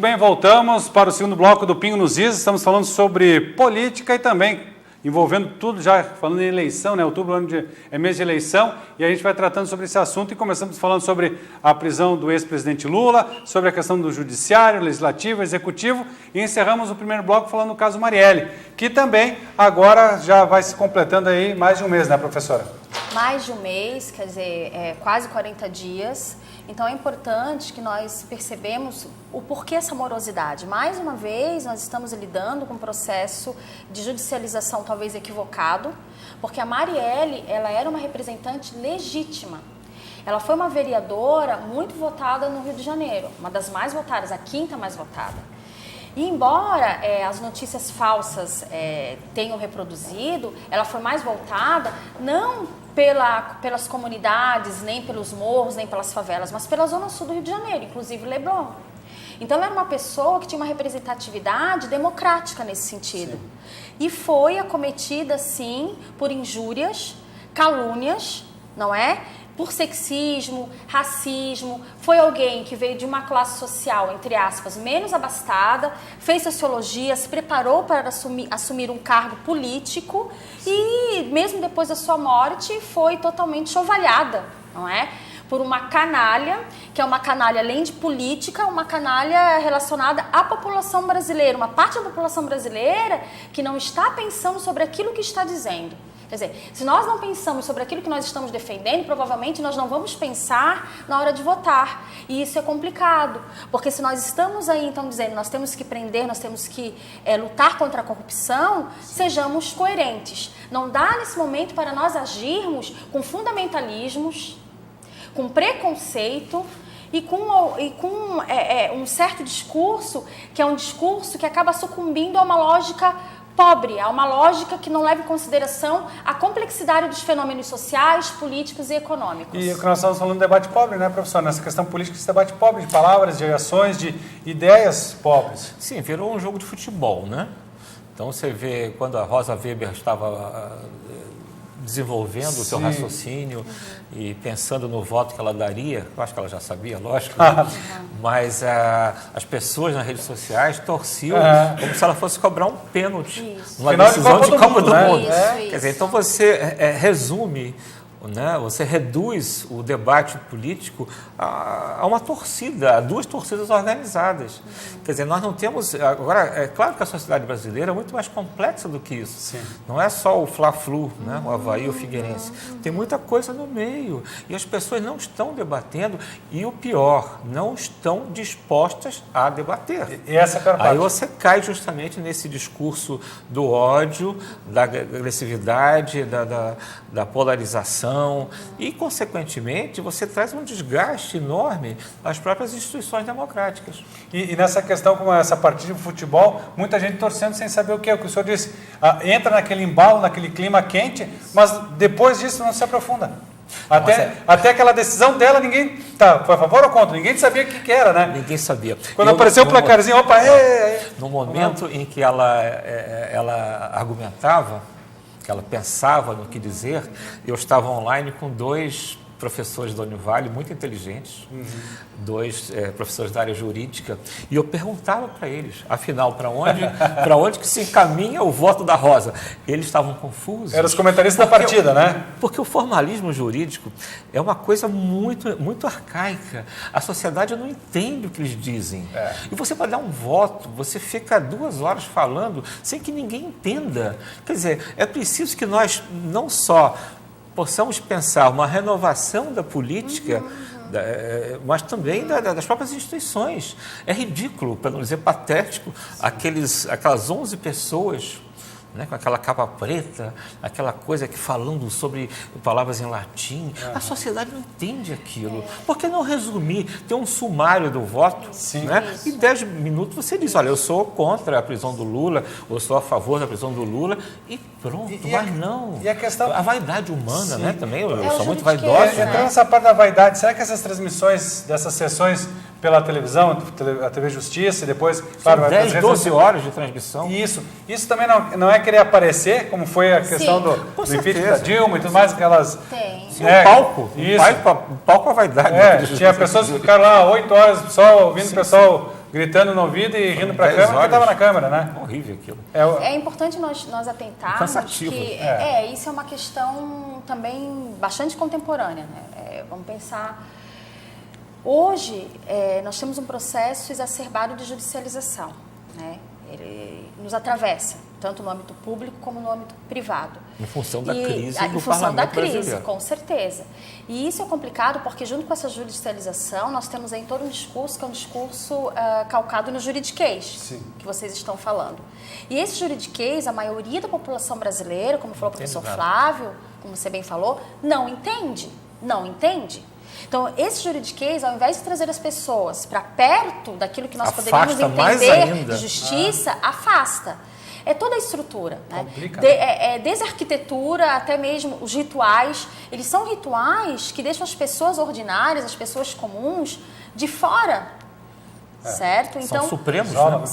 bem, voltamos para o segundo bloco do Pingo nos Is. Estamos falando sobre política e também envolvendo tudo, já falando em eleição, né? Outubro é mês de eleição, e a gente vai tratando sobre esse assunto e começamos falando sobre a prisão do ex-presidente Lula, sobre a questão do judiciário, legislativo, executivo, e encerramos o primeiro bloco falando do caso Marielle, que também agora já vai se completando aí mais de um mês, né, professora? Mais de um mês, quer dizer, quase 40 dias. Então é importante que nós percebemos o porquê essa morosidade. Mais uma vez, nós estamos lidando com um processo de judicialização talvez equivocado, porque a Marielle, ela era uma representante legítima. Ela foi uma vereadora muito votada no Rio de Janeiro, uma das mais votadas, a quinta mais votada. E embora as notícias falsas tenham reproduzido, ela foi mais voltada não pelas comunidades, nem pelos morros, nem pelas favelas, mas pela zona sul do Rio de Janeiro, inclusive Leblon. Então ela era uma pessoa que tinha uma representatividade democrática nesse sentido. Sim. E foi acometida, sim, por injúrias, calúnias, não é? Por sexismo, racismo. Foi alguém que veio de uma classe social, entre aspas, menos abastada, fez sociologia, se preparou para assumir um cargo político e, mesmo depois da sua morte, foi totalmente chovalhada, não é? Por uma canalha, que é uma canalha além de política, uma canalha relacionada à população brasileira, uma parte da população brasileira que não está pensando sobre aquilo que está dizendo. Quer dizer, se nós não pensamos sobre aquilo que nós estamos defendendo, provavelmente nós não vamos pensar na hora de votar. E isso é complicado, porque se nós estamos aí, então, dizendo nós temos que prender, nós temos que lutar contra a corrupção, sejamos coerentes. Não dá nesse momento para nós agirmos com fundamentalismos, com preconceito e com um certo discurso, que é um discurso que acaba sucumbindo a uma lógica pobre, a uma lógica que não leva em consideração a complexidade dos fenômenos sociais, políticos e econômicos. E o que nós estamos falando de debate pobre, né, professor? Nessa questão política, esse debate pobre, de palavras, de ações, de ideias pobres. Sim, virou um jogo de futebol, né? Então você vê, quando a Rosa Weber estava desenvolvendo o seu raciocínio e pensando no voto que ela daria, eu acho que ela já sabia, lógico, mas as pessoas nas redes sociais torciam como se ela fosse cobrar um pênalti numa decisão de Copa do Mundo. Quer dizer, então você resume, né, você reduz o debate político a uma torcida, a duas torcidas organizadas. Quer dizer, nós não temos... Agora, é claro que a sociedade brasileira é muito mais complexa do que isso. Sim. Não é só o Fla-Flu, né, o Avaí, o Figueirense. Tem muita coisa no meio. E as pessoas não estão debatendo. E o pior, não estão dispostas a debater. E essa é a parte. Aí você cai justamente nesse discurso do ódio, da agressividade, da polarização, e, consequentemente, você traz um desgaste enorme às próprias instituições democráticas. E nessa questão, como essa partida de futebol, muita gente torcendo sem saber o que é. O que o senhor disse, entra naquele embalo, naquele clima quente, mas depois disso não se aprofunda. Até aquela decisão dela, ninguém foi a favor ou contra? Ninguém sabia o que era, né? Ninguém sabia. Quando apareceu o placarzinho, opa, no momento em que ela argumentava, que ela pensava no que dizer, eu estava online com dois professores da Univale, muito inteligentes, dois professores da área jurídica, e eu perguntava para eles, afinal, para onde que se encaminha o voto da Rosa? Eles estavam confusos. Eram os comentaristas da partida, né? Porque o formalismo jurídico é uma coisa muito, muito arcaica. A sociedade não entende o que eles dizem. E você, para dar um voto, você fica 2 horas falando sem que ninguém entenda. Quer dizer, é preciso que nós não só possamos pensar uma renovação da política, mas também das próprias instituições. É ridículo, para não dizer patético, aquelas 11 pessoas, né, com aquela capa preta, aquela coisa que falando sobre palavras em latim. A sociedade não entende aquilo. Por que não resumir? Tem um sumário do voto, né? E 10 minutos você diz, olha, eu sou contra a prisão do Lula, ou sou a favor da prisão do Lula, e pronto. Mas não. E a questão... A vaidade humana, né? Também, eu sou muito vaidoso. Entrando nessa parte da vaidade, será que essas transmissões dessas sessões pela televisão, a TV Justiça, e depois... Claro, 10, 12 horas de transmissão. Isso também não é querer aparecer, como foi a questão do impeachment da Dilma e tudo mais, aquelas... Sim, um palco. Isso. Um palco à vaidade. Tinha pessoas que ficaram lá 8 horas só ouvindo o pessoal gritando no ouvido e rindo para a 10 câmera, porque horas. estava na câmera, né? Horrível aquilo. É importante nós atentarmos Cansativo. que isso é uma questão também bastante contemporânea, né? Vamos pensar. Hoje, nós temos um processo exacerbado de judicialização, né? Ele nos atravessa, tanto no âmbito público como no âmbito privado. Em função da crise do Em função da parlamento crise, brasileiro. com certeza. E isso é complicado porque, junto com essa judicialização, nós temos aí todo um discurso que é um discurso calcado no juridiquês, Sim. que vocês estão falando. E esse juridiquês, a maioria da população brasileira, como falou o professor nada. Flávio, como você bem falou, não entende. Não entende. Então, esse juridiquês, ao invés de trazer as pessoas para perto daquilo que nós poderíamos Afasta mais entender ainda. de justiça, afasta. É toda a estrutura, né? Complica. Desde a arquitetura até mesmo os rituais. Eles são rituais que deixam as pessoas ordinárias, as pessoas comuns, de fora, certo? São supremos, Só- né?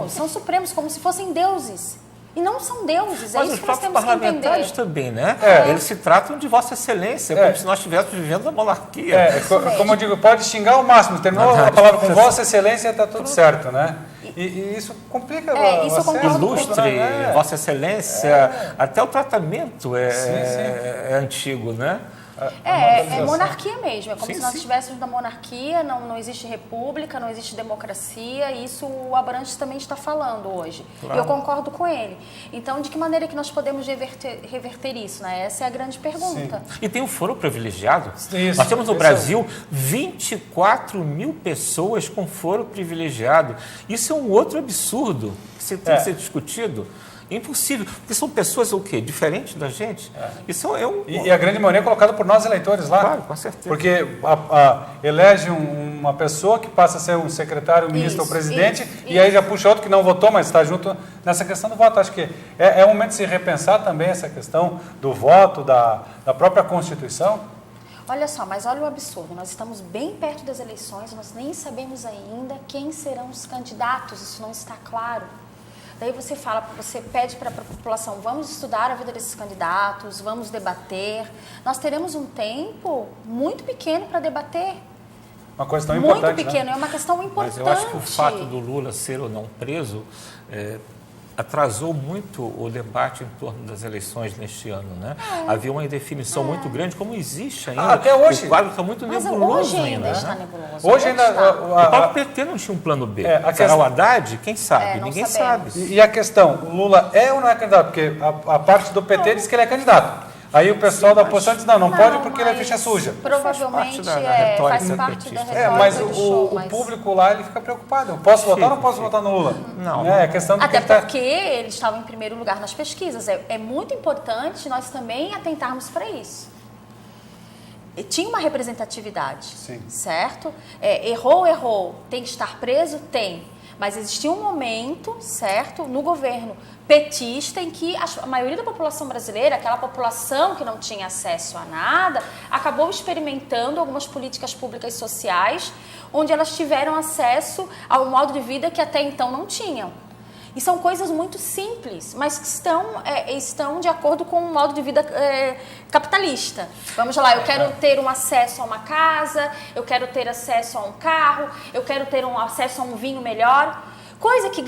São supremos, como se fossem deuses. E não são deuses, é Mas isso os que nós próprios temos que parlamentares entender. também, né? É. Eles se tratam de Vossa Excelência, como se nós estivéssemos vivendo na monarquia. Como eu digo, pode xingar ao máximo, terminou a palavra com Vossa Excelência, está tudo certo, né? E isso complica Isso eu acesso, concordo com Ilustre, né? Vossa Excelência, até o tratamento Sim. é antigo, né? É monarquia mesmo, é como Sim, se nós sim. estivéssemos na monarquia, não existe república, não existe democracia, e isso o Abrantes também está falando hoje. Claro. E eu concordo com ele. Então, de que maneira que nós podemos reverter isso, né? Essa é a grande pergunta. E tem o foro privilegiado. Isso, Nós temos no isso. Brasil 24 mil pessoas com foro privilegiado. Isso é um outro absurdo que você tem que ser discutido. Impossível, porque são pessoas o quê? Diferentes da gente. Isso é um... E a grande maioria é colocada por nós eleitores lá. Claro, com certeza. Porque elege uma pessoa que passa a ser um secretário, um ministro ou Isso, presidente, isso, e aí já puxa outro que não votou, mas está junto nessa questão do voto. Acho que é um momento de se repensar também essa questão do voto, da própria Constituição. Olha só, mas olha o absurdo. Nós estamos bem perto das eleições, nós nem sabemos ainda quem serão os candidatos, isso não está claro. Daí você pede para a população, vamos estudar a vida desses candidatos, vamos debater. Nós teremos um tempo muito pequeno para debater. Uma coisa tão Muito importante, pequeno, né? é uma questão importante. Mas eu acho que o fato do Lula ser ou não preso atrasou muito o debate em torno das eleições neste ano, né? Havia uma indefinição muito grande, como existe ainda. Até hoje. O quadro está muito Mas nebuloso hoje ainda está né? nebuloso. Hoje ainda... está. O próprio PT não tinha um plano B. a Será questão- o Haddad? Quem sabe? não Ninguém sabemos. sabe. E a questão, o Lula é ou não é candidato? Porque a parte do PT diz que ele é candidato. Aí o pessoal da oposição diz, não pode porque ele é ficha suja. Provavelmente Faz parte da retórica faz parte da petista. retórica Mas do show. o público lá, ele fica preocupado. Eu posso votar ou não posso votar no Lula? Não. É a questão do Até que tá... porque ele estava em primeiro lugar nas pesquisas. É muito importante nós também atentarmos para isso. E tinha uma representatividade, Sim. certo? Errou, tem que estar preso? Tem. Mas existia um momento, certo, no governo petista em que a maioria da população brasileira, aquela população que não tinha acesso a nada, acabou experimentando algumas políticas públicas sociais onde elas tiveram acesso a um modo de vida que até então não tinham. E são coisas muito simples, mas que estão de acordo com um modo de vida capitalista. Vamos lá, eu quero ter um acesso a uma casa, eu quero ter acesso a um carro, eu quero ter um acesso a um vinho melhor. Coisa que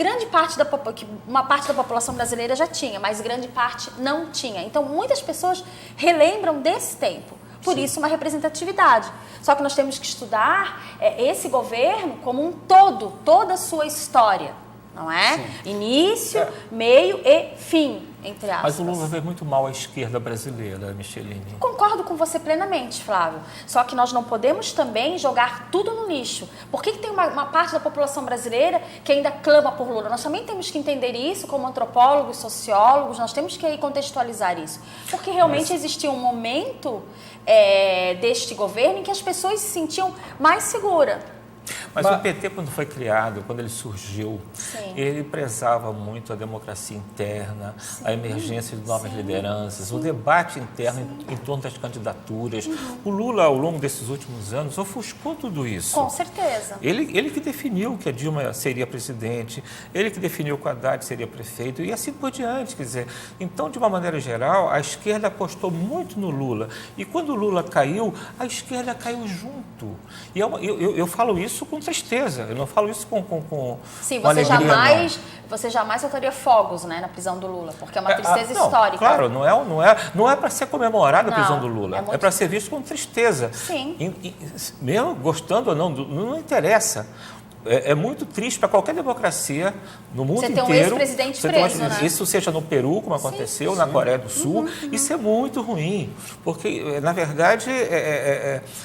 uma parte da população brasileira já tinha, mas grande parte não tinha. Então, muitas pessoas relembram desse tempo. Por isso, uma representatividade. Só que nós temos que estudar esse governo como um todo, toda a sua história. Não é? Sim. Início, meio e fim, entre aspas. Mas o Lula vê muito mal a esquerda brasileira, Michelini. Concordo com você plenamente, Flávio. Só que nós não podemos também jogar tudo no lixo. Por que tem uma parte da população brasileira que ainda clama por Lula? Nós também temos que entender isso como antropólogos, sociólogos, nós temos que contextualizar isso. Porque realmente existia um momento deste governo em que as pessoas se sentiam mais seguras. Mas o PT, quando foi criado, quando ele surgiu, Sim. ele prezava muito a democracia interna, a emergência de novas lideranças, o debate interno em torno das candidaturas. O Lula, ao longo desses últimos anos, ofuscou tudo isso. Com certeza. Ele que definiu que a Dilma seria presidente, ele que definiu que o Haddad seria prefeito e assim por diante. Quer dizer, então, de uma maneira geral, a esquerda apostou muito no Lula. E quando o Lula caiu, a esquerda caiu junto. E eu falo isso com tristeza. Eu não falo isso com Sim, com alegria, não. você jamais soltaria fogos, né, na prisão do Lula, porque é uma tristeza Não, histórica. claro, não é para ser comemorada a Não, prisão do Lula. é muito- É para ser visto com tristeza. Sim. Mesmo gostando ou não interessa. É muito triste para qualquer democracia no mundo Você inteiro. ter um ex-presidente você ter preso, né? Isso seja no Peru, como aconteceu, na Coreia do Sul. Isso é muito ruim, porque, na verdade,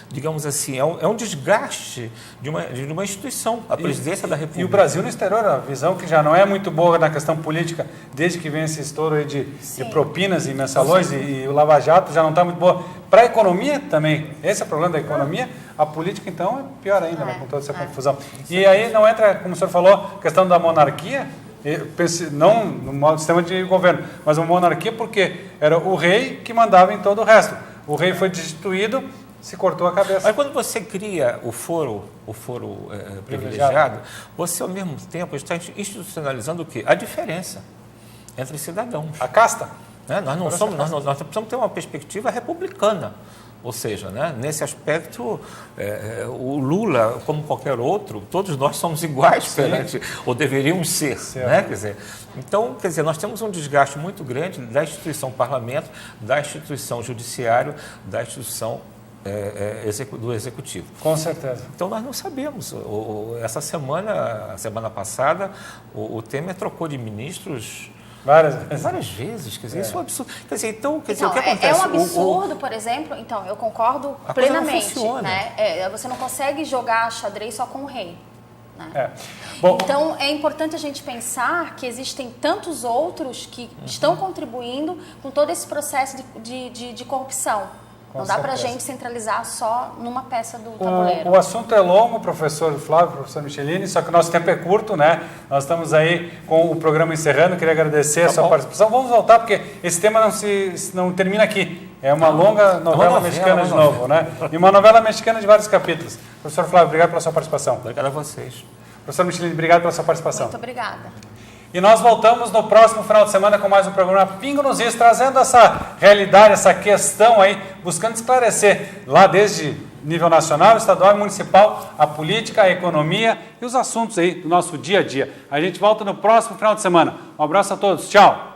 digamos assim, é um desgaste de uma instituição, a presidência da República. E o Brasil no exterior, a visão que já não é muito boa na questão política, desde que vem esse estouro aí de propinas e mensalões, e o Lava Jato já não está muito boa. Para a economia também, esse é o problema da economia, a política então é pior ainda, né, com toda essa confusão. E aí não entra, como o senhor falou, a questão da monarquia, não no modo sistema de governo, mas uma monarquia porque era o rei que mandava em todo o resto. O rei foi destituído, se cortou a cabeça. Mas quando você cria o foro privilegiado, você ao mesmo tempo está institucionalizando o quê? A diferença entre cidadãos. A casta? Né? Nós precisamos ter uma perspectiva republicana. Ou seja, né, nesse aspecto, o Lula, como qualquer outro, todos nós somos iguais perante, ou deveríamos ser. Né? Então, nós temos um desgaste muito grande da instituição parlamento, da instituição judiciário, da instituição do executivo. Com certeza. Então, nós não sabemos. A semana passada, o Temer trocou de ministros várias vezes, isso é um absurdo. O que acontece? É um absurdo, por exemplo, então, eu concordo plenamente. Né? Você não consegue jogar xadrez só com o rei. Né? Bom, então, é importante a gente pensar que existem tantos outros que estão contribuindo com todo esse processo de corrupção. Não dá para a gente centralizar só numa peça do tabuleiro. O assunto é longo, professor Flávio, professor Michelini, só que o nosso tempo é curto, né? Nós estamos aí com o programa encerrando, queria agradecer a sua participação. Vamos voltar, porque esse tema não termina aqui. É uma longa novela mexicana de novo, né? E uma novela mexicana de vários capítulos. Professor Flávio, obrigado pela sua participação. Obrigado a vocês. Professor Michelini, obrigado pela sua participação. Muito obrigada. E nós voltamos no próximo final de semana com mais um programa Pingo nos Is, trazendo essa realidade, essa questão aí, buscando esclarecer lá desde nível nacional, estadual e municipal, a política, a economia e os assuntos aí do nosso dia a dia. A gente volta no próximo final de semana. Um abraço a todos. Tchau.